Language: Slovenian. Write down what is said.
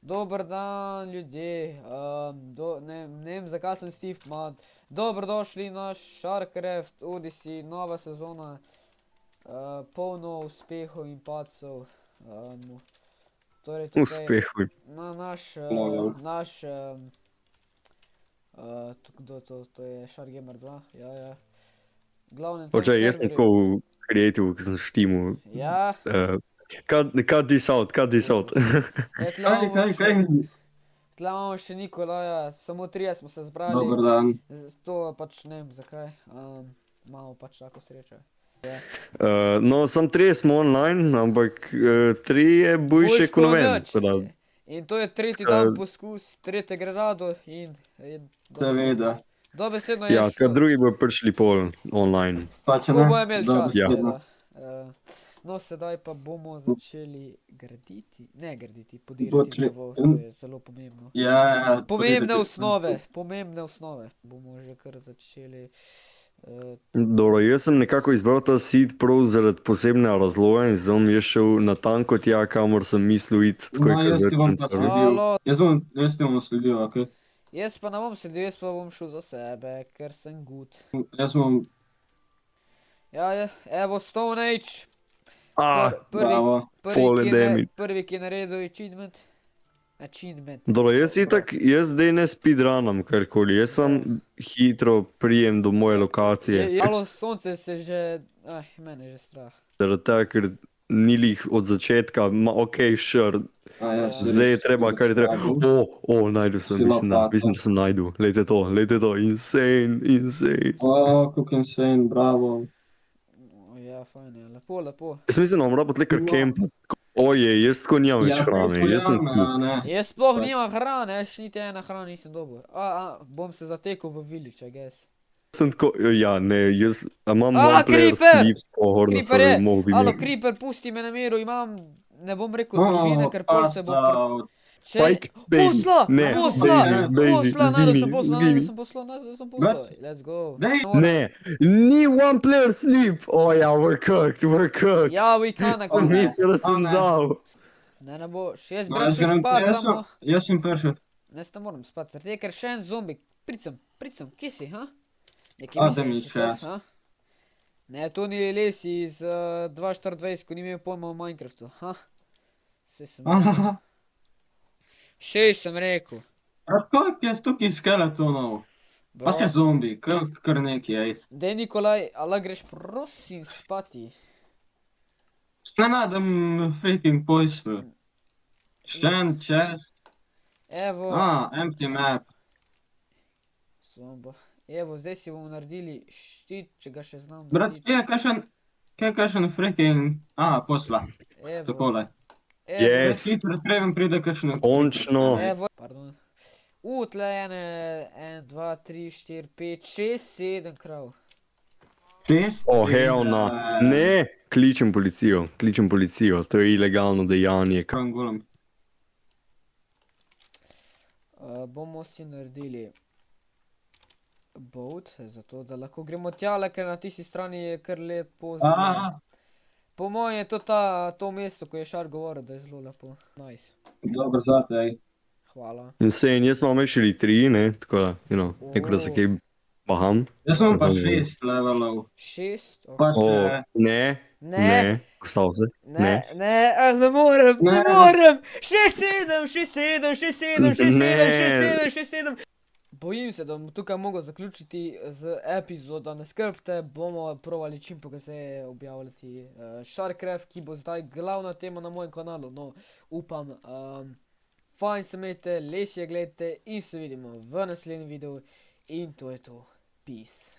Dober dan, ljudje. Ne vem, zakaj sem Steve Mad. Dobrodošli na Sharkcraft Odyssey, nova sezona. Polno uspehov in padcev. Torej tukaj Uspehuj. na kdo to je Shark Gamer 2, ja. Glavnem tem Počakaj, jaz sem tako v creative, ki sem štimu. Ja, Cut this out. tle imamo še Nikolaja, samo trije smo se zbrali. Dober dan. To pač ne vem zakaj, imamo pač tako srečo. No, sam trije smo online, ampak trije boljše kot noben. In to je tretji dan poskus, tretje gre rado in Seveda. dobesedno je Ja, šlo. kad drugi bojo prišli pol online. Pa če Ko ne, bojo imeli čas, Ja. seveda. No, sedaj pa bomo začeli podirati drevo, to je zelo pomembno. Ja, Pomembne osnove. Bomo že kar začeli. Dobro, jaz sem nekako izbral ta seed prav zaradi posebnega razloga in zdaj bom jaz šel natanko tja, kamor sem mislil iti. Tako je, No, kot jaz ti bom začnem pa stvari. sledil. Jaz ti bom sledil, ok? Jaz pa ne bom sedel, jaz pa bom šel za sebe, ker sem good. Jaz bom, Ja, evo Stone Age. bravo. Fallen damage. Prvi, ki je naredil achievement. Dobro, jaz zdaj ne speedrunam karkoli, jaz sem hitro prijem do moje lokacije. Malo sonce se že, mene je že strah. Zaradi tega, ker ni lih od začetka, ok, sure. Ja, Zdaj je treba, kar je treba. Najdu sem, mislim, da sem najdu. Lejte to, insane. Kako insane, bravo. Ja, fajn je, lepo. Jaz mislim, da bom rabo tle kar kempat. Oje, jaz tako nimam več hrane, jaz sem tu. Jaz sploh nimam hrane, niti ena hrana nisem dobil. Bom se zatekel v village, I guess. Sem tako, ja, ne, jaz imam Creeper! sleeves po horno, Creeper je, mogo bi alo, imel. Creeper, pusti me na miru, imam, ne bom rekel družine, ker pol se bom... Spike, beži, ne, Posla, najdu sem zgini. posla, let's go. Ne, ni one player sleep. Ja, we're cooked. Ja, we kinda go. Mislil sem dal. Ne boš, jaz brat še spat samo. Jaz sem prvi. Ne moram spat, zaradi tega, ker še en zombi. Pricem, kje si, ha? Da mi čas. Ne, to ni les iz 2.24, ko ni imel pojma o Minecraftu, ha? Saj sem rekel. Še sem rekel. Koliko je tukaj skeletonov? Pa če zombi, kar neki, ej. Dej, Nikolaj, ala greš prosim spati? Se nadam freaking poislu. Stand chest. Evo. Empty map. Zomba. Evo, zdaj si bomo naredili štit, če ga še znam Brat, narediti. kje je kakšen freaking... posla. Evo. Takole. Yes, Preden pride kakšen... končno. Evo, pardon. Tle ene, 1, 2, 3, 4, 5, 6, 7 krav. 6? Hell no. Ne, kličem policijo, to je ilegalno dejanje. Golem. Bomo si naredili boat, zato da lahko gremo tjale, ker na tisti strani je kar lepo zelo. Po mojem je to mesto, ko je Šar govoril, da je zelo lepo. Nice. Dobro zate, ej. Hvala. Insane, jaz imam actually 3, ne, tako da, neko da se kaj baham. Jaz imam pa 6 levelov. 6? Pa še... Ne, ostal se. Ne morem! 6, 7! Bojim se, da bom tukaj mogel zaključiti z epizodo, ne skrbite, bomo provali čim pokazneje objavljati Sharkcraft, ki bo zdaj glavna tema na mojem kanalu, no, upam. Fajn se imejte, lesje gledajte in se vidimo v naslednjem videu in to je to. Peace.